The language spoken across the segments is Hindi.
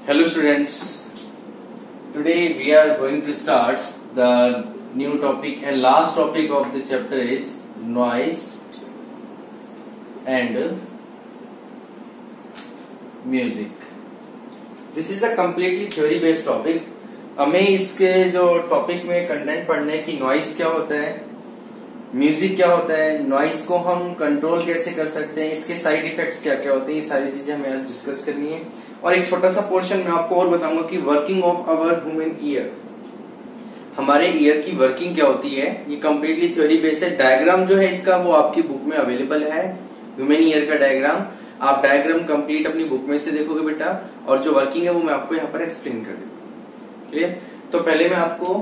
Hello students, today we are going to start the new topic and last topic of the chapter is noise and music. This is a completely theory based topic. हमें इसके जो टॉपिक में कंटेंट पढ़ने की नॉइज क्या होता है, म्यूजिक क्या होता है, नॉइज को हम कंट्रोल कैसे कर सकते हैं, इसके साइड इफेक्ट्स क्या क्या होते हैं, ये सारी चीजें हमें आज डिस्कस करनी है। और एक छोटा सा पोर्शन में आपको और बताऊंगा कि working of our human ear, हमारे ईयर की वर्किंग क्या होती है। ये कंप्लीटली थ्योरी बेस्ड है। डायग्राम जो है इसका वो आपकी बुक में अवेलेबल है, ह्यूमन ईयर का डायग्राम। आप डायग्राम कंप्लीट अपनी बुक में से देखोगे बेटा, और जो वर्किंग है वो मैं आपको यहाँ पर एक्सप्लेन कर देता हूँ। क्लियर? तो पहले मैं आपको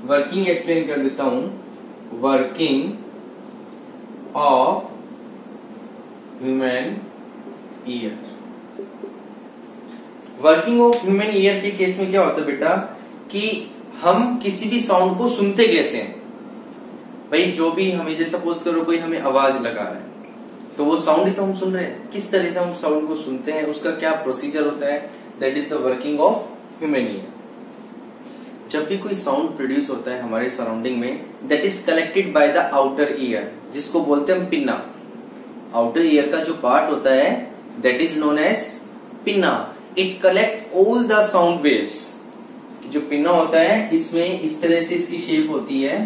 वर्किंग एक्सप्लेन कर देता हूँ। Working of human year. Working of human year के केस में क्या होता है बेटा कि हम किसी भी साउंड को सुनते कैसे हैं। भाई जो भी हमें, जैसे सपोज करो कोई हमें आवाज लगा रहा है तो वो साउंड ही तो हम सुन रहे हैं। किस तरह से हम साउंड को सुनते हैं, उसका क्या प्रोसीजर होता है, that is the working of human year. जब भी कोई साउंड प्रोड्यूस होता है हमारे सराउंडिंग में, that is collected by the outer ear, जिसको बोलते हैं हम पिन्ना। आउटर ईयर का जो पार्ट होता है that is known as pinna. It collect all the sound waves. जो पिन्ना होता है इसमें इस तरह से इसकी शेप होती है,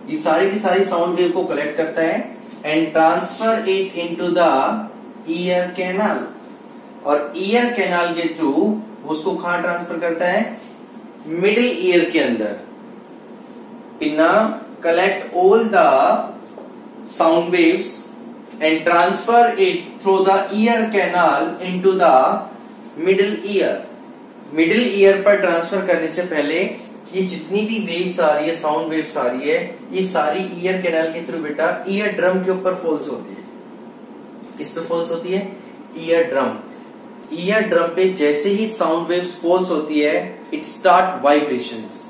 ये सारी की सारी साउंड वेव को कलेक्ट करता है and transfer it into the ear canal. और ईयर कैनाल के थ्रू उसको कहां ट्रांसफर करता है, मिडिल ईयर के अंदर। Pinna collect all the sound waves and transfer it through the ear canal into the middle ear. Middle year पर ट्रांसफर करने से पहले ये जितनी भी वेव्स आ रही है, साउंड वेव्स आ रही है, ये सारी ईयर कैनाल के थ्रू बेटा ईयर ड्रम के ऊपर फॉल्स होती है। किस पे फॉल्स होती है, ईयर ड्रम। ईयर ड्रम पे जैसे ही साउंड वेव्स फॉल्स होती है, it start vibrations.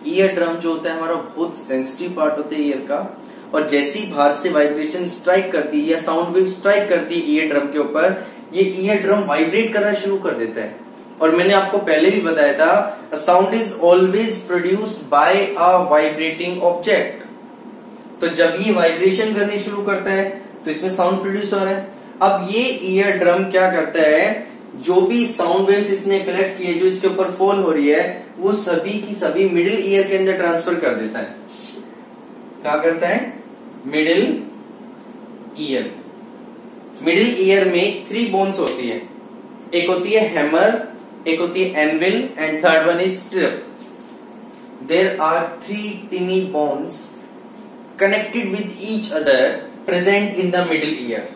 Ear drum जो होता है हमारा बहुत सेंसिटिव पार्ट होता है ईयर का, और जैसे ही बाहर से वाइब्रेशन स्ट्राइक करती है या साउंड वेव स्ट्राइक करती है ईयर ड्रम के ऊपर, ये ईयर ड्रम वाइब्रेट करना शुरू कर देता है। और मैंने आपको पहले भी बताया था, sound is always produced by a vibrating object. तो जब ये वाइब्रेशन करनी शुरू करता है तो इसमें साउंड प्रोड्यूस हो रहा है। अब ये ईयर ड्रम क्या करता है, जो भी साउंड वेव्स इसने कलेक्ट किए जो इसके ऊपर फॉल हो रही है, वो सभी की सभी मिडिल ईयर के अंदर ट्रांसफर कर देता है। क्या करता है, मिडिल ईयर। मिडिल ईयर में 3 बोन्स होती है। एक होती है हैमर, एक होती है anvil and third one is stirrup. There are 3 tiny bones connected with each other present in the middle ear.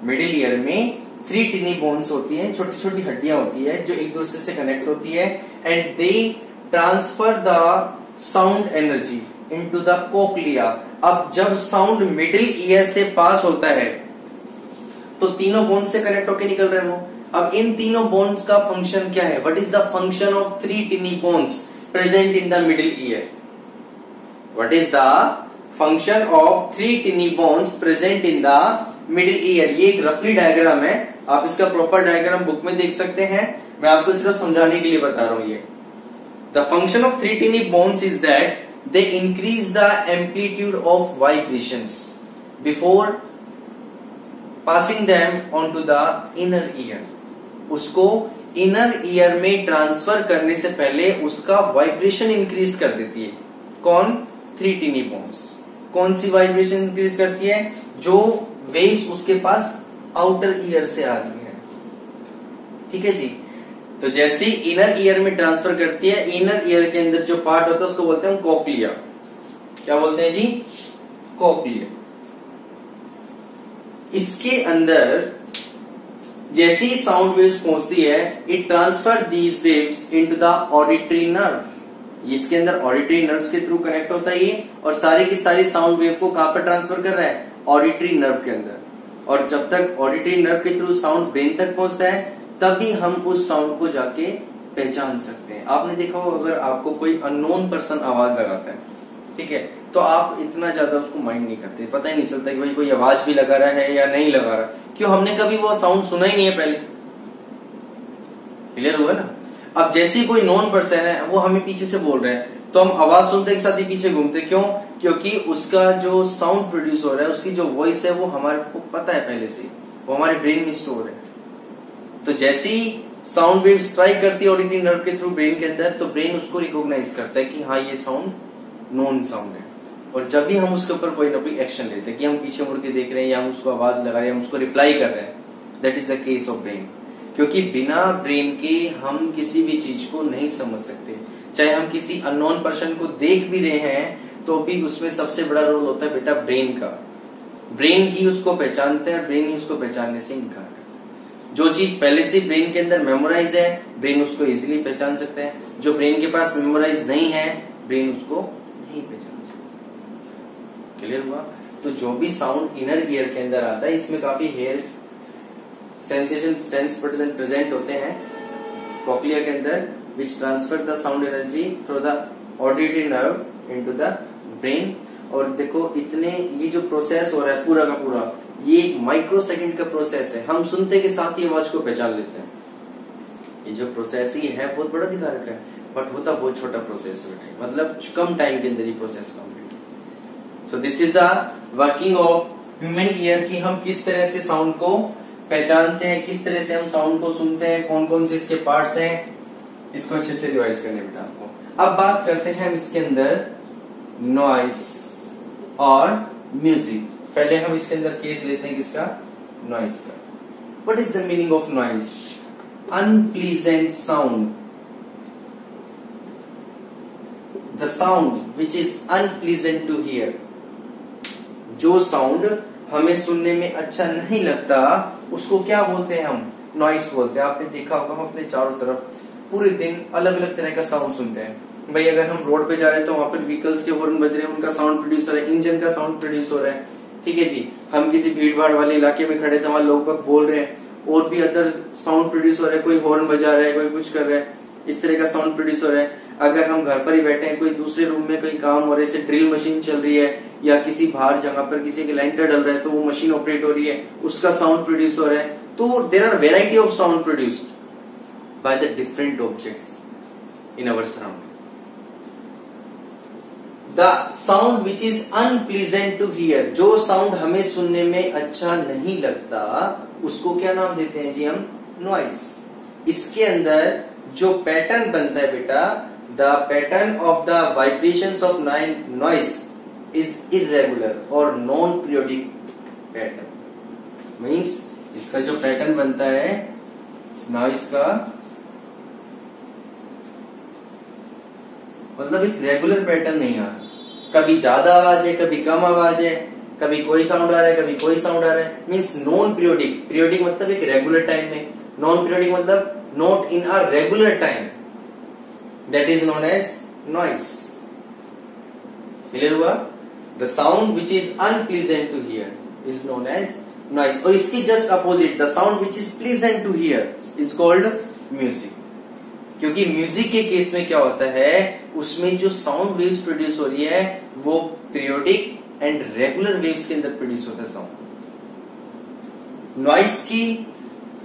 Middle ear में 3 टिनी बोन्स होती है, छोटी छोटी हड्डियां होती है जो एक दूसरे से कनेक्ट होती है, and they transfer the sound energy into the cochlea. अब जब साउंड मिडिल ईयर से पास होता है तो तीनों बोन्स से कनेक्ट होकर निकल रहे हैं वो। अब इन तीनों बोन्स का फंक्शन क्या है, what is the function of 3 tiny bones present in the middle year. What is the function of 3 tiny bones present in the middle year. ये एक रफली डायग्राम है, आप इसका प्रॉपर डायग्राम बुक में देख सकते हैं, मैं आपको सिर्फ समझाने के लिए बता रहा हूं। ये the function of 3 tiny bones is that they increase the amplitude of vibrations before passing them onto the inner ear। उसको इनर ईयर में ट्रांसफर करने से पहले उसका वाइब्रेशन इंक्रीज कर देती है। कौन, 3 टिनी बोन्स। कौन सी वाइब्रेशन इंक्रीज करती है, जो वेव्स उसके पास आउटर ईयर से आ रही है। ठीक है जी। तो जैसे ही इनर ईयर में ट्रांसफर करती है, इनर ईयर के अंदर जो पार्ट होता है उसको बोलते हैं कोक्लिया। क्या बोलते हैं जी, कोक्लिया। इसके अंदर जैसे ही साउंड वेव्स पहुंचती है, it transfer these waves into the auditory nerve. इसके अंदर ऑडिटरी नर्व्स के थ्रू कनेक्ट होता है ये, और सारी की सारी साउंड वेव को कहां पर ट्रांसफर कर रहा है, ऑडिटरी नर्व के अंदर। और जब तक ऑडिटरी नर्व के थ्रू साउंड ब्रेन तक पहुंचता है, तभी हम उस साउंड को जाके पहचान सकते हैं। आपने देखा हो, अगर आपको कोई अननोन पर्सन आवाज लगाता है, ठीक है, तो आप इतना ज्यादा उसको माइंड नहीं करते, पता ही नहीं चलता कि भाई कोई आवाज भी लगा रहा है या नहीं लगा रहा। क्यों, हमने कभी वो साउंड सुना ही नहीं है पहले। क्लियर हुआ ना। अब जैसे ही कोई नॉन पर्सन है वो हमें पीछे से बोल रहे हैं तो हम आवाज सुनते एक साथ ही पीछे घूमते, क्यों? क्योंकि उसका जो साउंड प्रोड्यूस हो रहा है, उसकी जो वॉइस है वो हमारे को पता है पहले से, वो हमारे ब्रेन में स्टोर है। तो जैसे ही साउंड वेव स्ट्राइक करती है ऑडिटरी नर्व के थ्रू ब्रेन के अंदर, तो ब्रेन उसको रिकॉग्नाइज करता है कि हाँ ये साउंड नॉन साउंड है। और जब भी हम उसके ऊपर कोई ना कोई एक्शन लेते हैं कि हम पीछे मुड़ के देख रहे हैं या हम उसको आवाज लगा रहे हैं, हम उसको रिप्लाई कर रहे हैं, that is the case of brain. क्योंकि बिना ब्रेन के हम किसी भी चीज को नहीं समझ सकते। चाहे हम किसी अननोन पर्सन को देख भी रहे हैं तो भी उसमें सबसे बड़ा रोल होता है बेटा ब्रेन का। ब्रेन ही उसको पहचानता है, ब्रेन ही उसको पहचानने से इनकार करता है। जो चीज पहले से ब्रेन के अंदर मेमोराइज है, ब्रेन उसको इजीली पहचान सकता है। जो ब्रेन के पास मेमोराइज नहीं है, ब्रेन उसको नहीं पहचान सकता। क्लियर हुआ? तो जो भी साउंड इनर ईयर के अंदर आता है, इसमें काफी हेयर सेंसेशन सेंस प्रेजेंट होते हैं कॉक्लिया के अंदर, which transfer the sound energy through the auditory nerve into the brain। और देखो इतने ये जो प्रोसेस हो रहा है पूरा का पूरा, ये एक माइक्रो सेकंड का प्रोसेस है। हम सुनते के साथ ही आवाज को पहचान लेते हैं। ये जो प्रोसेस ही है बहुत बड़ा दिखा रखा है, बट होता बहुत छोटा प्रोसेस है, मतलब कम टाइम के अंदर ही process complete. So this is the working of human ear की हम किस तरह से साउंड को पहचानते हैं, किस तरह से हम साउंड को सुनते हैं, कौन कौन से इसके पार्ट्स हैं, इसको अच्छे से रिवाइज करने बेटा आपको। अब बात करते हैं हम इसके अंदर नॉइस और म्यूजिक। पहले हम इसके अंदर केस लेते हैं किसका? नॉइस का। What is the meaning of noise? Unpleasant sound, the sound which is unpleasant to hear. जो साउंड हमें सुनने में अच्छा नहीं लगता उसको क्या बोलते हैं हम? नॉइस बोलते हैं। आपने देखा होगा हम अपने चारों तरफ पूरे दिन अलग अलग तरह का साउंड सुनते हैं। भाई अगर हम रोड पे जा रहे हैं तो वहां पर व्हीकल्स के हॉर्न बज रहे हैं, उनका साउंड प्रोड्यूस हो रहा है, इंजन का साउंड प्रोड्यूस हो रहा है, ठीक है जी। हम किसी भीड़ भाड़ वाले इलाके में खड़े थे, वहां लोग बाग बोल रहे हैं, और भी अदर साउंड प्रोड्यूस हो रहा है, कोई हॉर्न बजा रहा है, कोई कुछ कर रहा है, इस तरह का साउंड प्रोड्यूस हो रहा है। अगर हम घर पर ही बैठे हैं, कोई दूसरे रूम में कोई काम हो रहा है, जैसे ड्रिल मशीन चल रही है या किसी बाहर जगह पर किसी के लैंटर डल रहा है तो वो मशीन ऑपरेट हो रही है, उसका साउंड प्रोड्यूस हो रहा है। तो there are variety of sound produced by the different objects in our surrounding. The sound which is unpleasant to hear, जो साउंड हमें सुनने में अच्छा नहीं लगता उसको क्या नाम देते हैं जी हम? नॉइस। इसके अंदर जो पैटर्न बनता है बेटा, the pattern of the vibrations of noise is irregular और नॉन पीरियोडिक पैटर्न। मीन्स इसका जो पैटर्न बनता है नॉइस का, मतलब एक रेगुलर पैटर्न नहीं आ रहा। कभी ज्यादा आवाज है, कभी कम आवाज है, कभी कोई साउंड आ रहा है, कभी कोई साउंड आ रहा है। Means non periodic. पीरियोडिक मतलब एक रेगुलर टाइम में, नॉन पीरियोडिक मतलब not in a regular time, that is known as noise. Clear हुआ? The sound which is unpleasant to hear is known as noise. और इसकी just opposite, the sound which is pleasant to hear is called music. क्योंकि म्यूजिक के केस में क्या होता है, उसमें जो साउंड वेव्स प्रोड्यूस हो रही है वो पीरियोडिक एंड रेगुलर वेव्स के अंदर प्रोड्यूस होता है साउंड। नॉइस की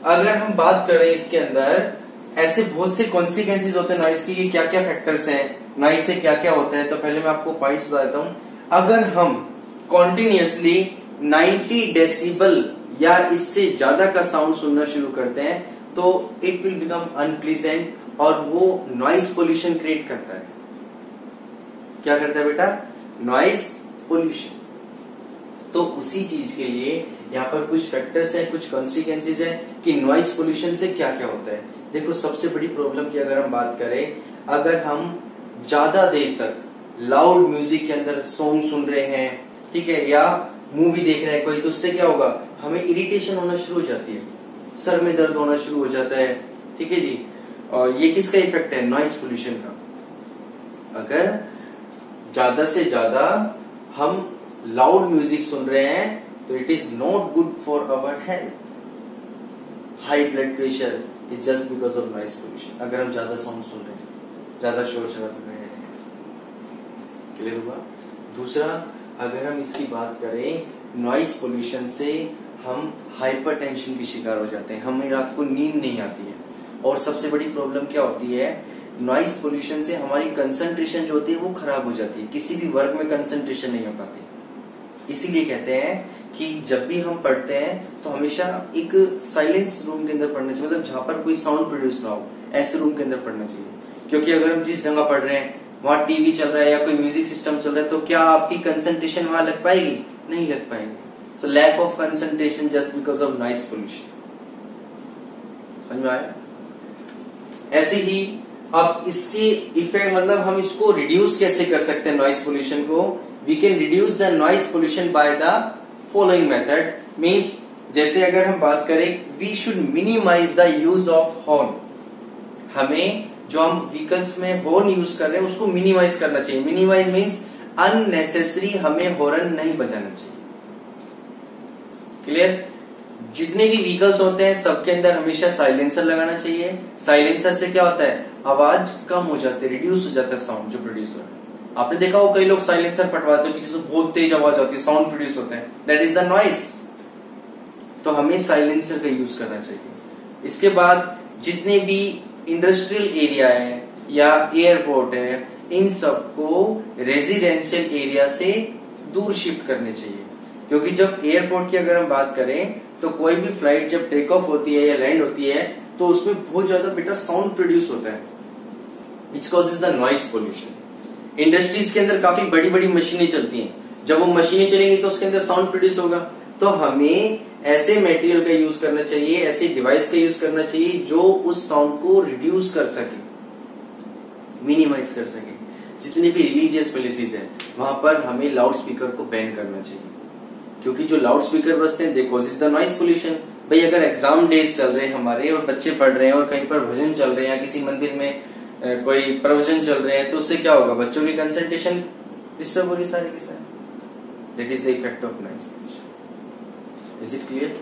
अगर हम बात करें, इसके अंदर ऐसे बहुत से कॉन्सिक्वेंसेज होते हैं नॉइस की, क्या क्या फैक्टर्स हैं, नॉइस से क्या क्या होता है। तो पहले मैं आपको पॉइंट्स बता देता हूं। अगर हम कॉन्टिन्यूअसली 90 डेसिबल या इससे ज्यादा का साउंड सुनना शुरू करते हैं तो इट विल बिकम अनप्लीजेंट और वो नॉइस पोल्यूशन क्रिएट करता है। क्या करता है बेटा? Noise pollution. तो उसी चीज के लिए यहाँ पर कुछ फैक्टर्स हैं, कुछ कॉन्सिक्वेंसेज हैं कि नॉइस पोल्यूशन से क्या क्या होता है। देखो सबसे बड़ी प्रॉब्लम की अगर हम बात करें, अगर हम ज्यादा देर तक लाउड म्यूजिक के अंदर सॉन्ग सुन रहे हैं, ठीक है, या मूवी देख रहे हैं कोई, तो उससे क्या होगा, हमें इरिटेशन होना शुरू हो जाती है, सर में दर्द होना शुरू हो जाता है, ठीक है जी। और ये किसका इफेक्ट है? नॉइस पोल्यूशन का। अगर ज्यादा से ज्यादा हम लाउड म्यूजिक सुन रहे हैं तो it is not good for our health. High blood pressure is just because of noise pollution. अगर हम ज्यादा साउंड सुन रहे हैं, ज्यादा शोर शराबा कर रहे हैं। क्लियर हुआ? दूसरा, अगर हम इसकी बात करें, नॉइस पोल्यूशन से हम हाइपरटेंशन के शिकार हो जाते हैं, हमें रात को नींद नहीं आती है। और सबसे बड़ी प्रॉब्लम क्या होती है, नॉइस पोल्यूशन से हमारी कंसंट्रेशन जो होती है वो खराब हो जाती है, किसी भी वर्क में कंसंट्रेशन नहीं हो पाती। इसीलिए कहते हैं कि जब भी हम पढ़ते हैं तो हमेशा एक साइलेंस रूम के अंदर पढ़ना चाहिए, मतलब जहां पर कोई साउंड प्रोड्यूस ना हो, ऐसे रूम के अंदर पढ़ना चाहिए। क्योंकि अगर हम जिस जगह पढ़ रहे हैं वहां टीवी चल रहा है या कोई म्यूजिक सिस्टम चल रहा है तो क्या आपकी कंसंट्रेशन वहां लग पाएगी? नहीं लग पाएगी। So lack of concentration just because of noise pollution. समझ में आया? ऐसे ही अब इसके इफेक्ट, मतलब हम इसको रिड्यूस कैसे कर सकते हैं नॉइस पोल्यूशन को? We can reduce the noise pollution by the following method. Means जैसे अगर हम बात करें, we should minimise the use of horn. हमें जो हम व्हीकल्स में हॉर्न यूज कर रहे हैं उसको मिनिमाइज करना चाहिए। मिनिमाइज मीन्स अननेसेसरी हमें हॉर्न नहीं बजाना चाहिए। क्लियर? जितने भी व्हीकल्स होते हैं सबके अंदर हमेशा साइलेंसर लगाना चाहिए। साइलेंसर से क्या होता है, आवाज कम हो जाती है, रिड्यूस हो जाता है साउंड जो प्रोड्यूस हो रहा है। आपने देखा हो कई लोग साइलेंसर फटवाते हैं, पीछे से बहुत तेज आवाज आती है, साउंड प्रोड्यूस होता है, दैट इज द नॉइस। तो हमें साइलेंसर का यूज करना चाहिए। इसके बाद जितने भी इंडस्ट्रियल एरिया है या एयरपोर्ट है, इन सबको रेजिडेंशियल एरिया से दूर शिफ्ट करने चाहिए। क्योंकि जब एयरपोर्ट की अगर हम बात करें तो कोई भी फ्लाइट जब टेक ऑफ होती है या लैंड होती है तो उसमें बहुत ज्यादा बेटा साउंड प्रोड्यूस होता है, which causes the noise pollution. Industries के अंदर काफी बड़ी बड़ी मशीनें चलती हैं, जब वो मशीनें चलेंगी तो उसके अंदर साउंड प्रोड्यूस होगा। तो हमें ऐसे मटेरियल का यूज करना चाहिए, ऐसे डिवाइस का यूज करना चाहिए जो उस साउंड को रिड्यूस कर सके, मिनिमाइज कर सके। जितनी भी रिलीजियस प्लेसेस है वहां पर हमें लाउड स्पीकर को बैन करना चाहिए, क्योंकि जो लाउड स्पीकर बजते हैं दे कॉजेज द नॉइस पोल्यूशन। भाई अगर एग्जाम डेज चल रहे हैं हमारे और बच्चे पढ़ रहे हैं और कहीं पर भजन चल रहे हैं या किसी मंदिर में कोई प्रवचन चल रहे हैं तो उससे क्या होगा, बच्चों की कंसंट्रेशन डिस्टर्ब होगी सारी की सारी। That is the effect of noise pollution. Is it clear?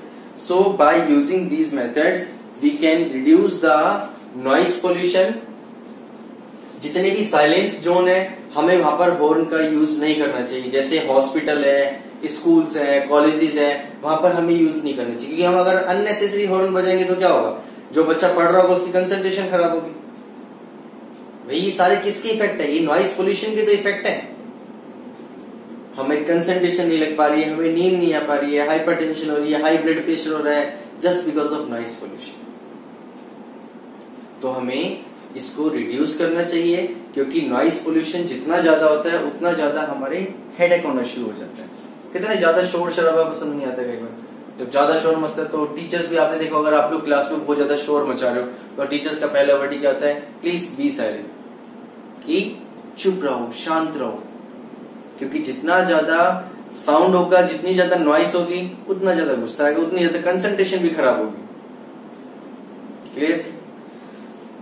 So by using these methods we can reduce the noise pollution. जितने भी साइलेंस जोन है हमें वहां पर हॉर्न का यूज नहीं करना चाहिए। जैसे हॉस्पिटल है, स्कूल्स है, कॉलेजेस है, वहां पर हमें यूज नहीं करना चाहिए, क्योंकि हम अगर अननेसेसरी हॉर्न बजाएंगे तो क्या होगा, जो बच्चा पढ़ रहा होगा उसकी कंसंट्रेशन खराब होगी। भाई ये सारे किसके इफेक्ट है? ये नॉइस पोल्यूशन के तो इफेक्ट है। हमें कंसंट्रेशन नहीं लग पा रही है, हमें नींद नहीं आ पा रही है, हाइपरटेंशन हो रही है, हाई ब्लड प्रेशर हो रहा है, just because of noise pollution. तो हमें इसको रिड्यूस करना चाहिए, क्योंकि नॉइस पोल्यूशन जितना ज्यादा होता है उतना ज्यादा हमारे हेडेक होना शुरू हो जाता है। कितने ज्यादा शोर शराबा पसंद नहीं आता कई बार, जब ज्यादा शोर मचता है तो टीचर्स भी, आपने देखा अगर आप लोग क्लास में बहुत ज्यादा शोर मचा रहे हो तो टीचर्स का पहला वर्ड क्या होता है, प्लीज बी साइलेंट, कि चुप रहो, शांत रहो। क्योंकि जितना ज्यादा साउंड होगा, जितनी ज्यादा नॉइस होगी उतना ज्यादा गुस्सा आएगा, उतनी ज्यादा कंसंट्रेशन भी खराब होगी। क्लियर?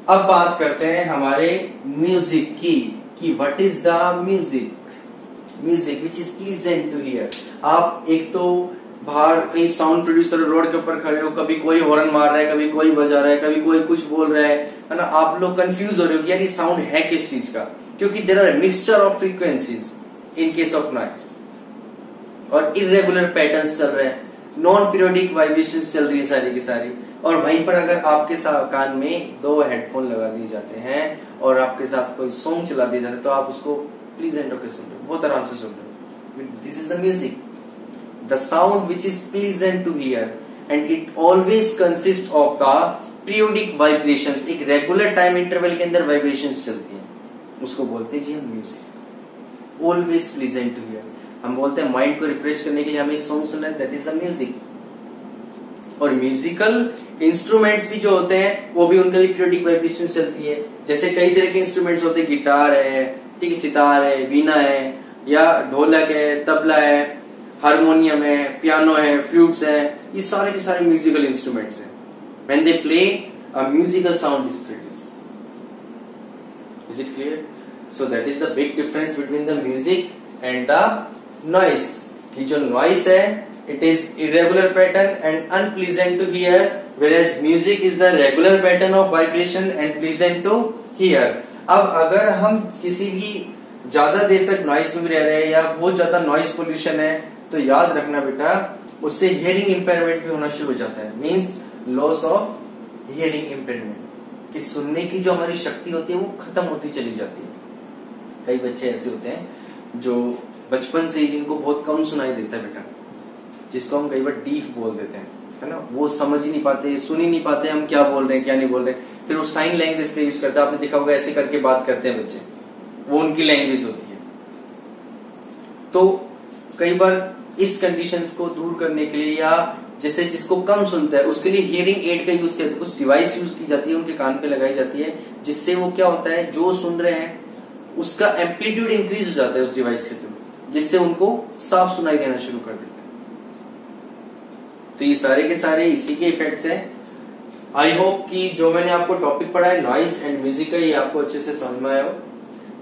अब बात करते हैं हमारे म्यूजिक की, कि what is the music. Music which is pleasant to hear. आप एक तो बाहर कहीं साउंड प्रोड्यूसर रोड के ऊपर खड़े हो, कभी कोई हॉर्न मार रहा है, कभी कोई बजा रहा है, कभी कोई कुछ बोल रहा है ना, आप लोग कंफ्यूज हो रहे हो कि यार ये साउंड है किस चीज का, क्योंकि there are mixture of frequencies in case of noise, और इरेगुलर पैटर्न्स चल रहे हैं, नॉन पीरियोडिक वाइब्रेशंस चल रही है सारी की सारी। और वहीं पर अगर आपके कान में 2 हेडफोन लगा दिए जाते हैं और आपके साथ कोई सॉन्ग चला दिया जाता है तो आप उसको प्लीजेंट होकर सुन रहे हो, बहुत आराम से सुन रहे हो। This is the music, the sound which is pleasant to hear, and it always consist of the periodic vibrations. एक रेगुलर टाइम इंटरवल के अंदर वाइब्रेशंस चलती हैं, उसको बोलते हैं जी हम music. Always pleasant to hear, हम बोलते हैं माइंड को रिफ्रेश करने के लिए हम एक सॉन्ग सुन रहे हैं, दैट इज द म्यूजिक। और म्यूजिकल इंस्ट्रूमेंट्स भी जो होते हैं वो भी उनका भी पीरियोडिक वाइब्रेशन चलती है। जैसे कई तरह के इंस्ट्रूमेंट्स होते हैं, गिटार है, ठीक है, सितार है, वीणा है, या ढोलक है, तबला है, हारमोनियम है, पियानो है, फ्लूट्स है, ये सारे के सारे म्यूजिकल इंस्ट्रूमेंट्स हैं। When they play a musical sound is produced. Is it clear? So that is the big difference between the music and the noise. कि जो नॉइस है it is irregular pattern and unpleasant to hear, whereas music is the regular pattern of vibration and pleasant to hear. अब अगर हम किसी भी ज्यादा देर तक नॉइस में रह रहे हैं या बहुत ज्यादा नॉइस पोल्यूशन है तो याद रखना बेटा, उससे हियरिंग इंपेयरमेंट भी होना शुरू हो जाता है, means loss of hearing impairment. कि सुनने की जो हमारी शक्ति होती है वो खत्म होती चली जाती है। कई बच्चे ऐसे होते हैं जो बचपन से ही जिनको बहुत कम सुनाई देता है बेटा, जिसको हम कई बार डीफ बोल देते हैं, है ना, वो समझ ही नहीं पाते, सुन ही नहीं पाते हम क्या बोल रहे हैं क्या नहीं बोल रहे, फिर वो साइन लैंग्वेज का यूज करते हैं। आपने देखा होगा ऐसे करके बात करते हैं बच्चे, वो उनकी लैंग्वेज होती है। तो कई बार इस कंडीशंस को दूर करने के लिए, या जैसे जिसको कम सुनता है उसके लिए हियरिंग एड का यूज किया जाता है, कुछ डिवाइस यूज की जाती है, उनके कान पे लगाई जाती है, जिससे वो क्या होता है, जो सुन रहे हैं उसका एम्पलीट्यूड इंक्रीज हो जाता है उस डिवाइस के थ्रू, जिससे उनको साफ सुनाई देना शुरू कर देते हैं। तो ये सारे के सारे इसी के इफेक्ट्स हैं। आई होप कि जो मैंने आपको टॉपिक पढ़ा है नॉइज एंड म्यूजिक का, ये आपको अच्छे से समझ में आया हो।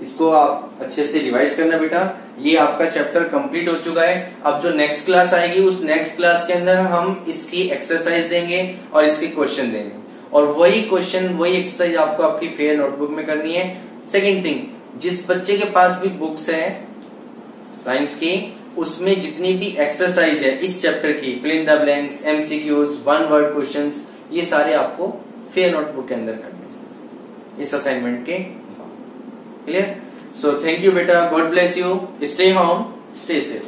इसको आप अच्छे से रिवाइज करना बेटा। ये आपका चैप्टर कंप्लीट हो चुका है। अब जो नेक्स्ट क्लास आएगी उस नेक्स्ट क्लास के अंदर हम इसकी एक्सरसाइज देंगे और इसके क्वेश्चन देंगे, और वही क्वेश्चन वही एक्सरसाइज आपको आपकी फेयर नोटबुक में करनी है। सेकेंड थिंग, जिस बच्चे के पास भी बुक्स है साइंस की, उसमें जितनी भी एक्सरसाइज है इस चैप्टर की, fill in the blanks, MCQs, one word questions, ये सारे आपको फेयर नोटबुक के अंदर करने हैं इस असाइनमेंट के। Clear? So thank you beta, God bless you, stay home, stay safe.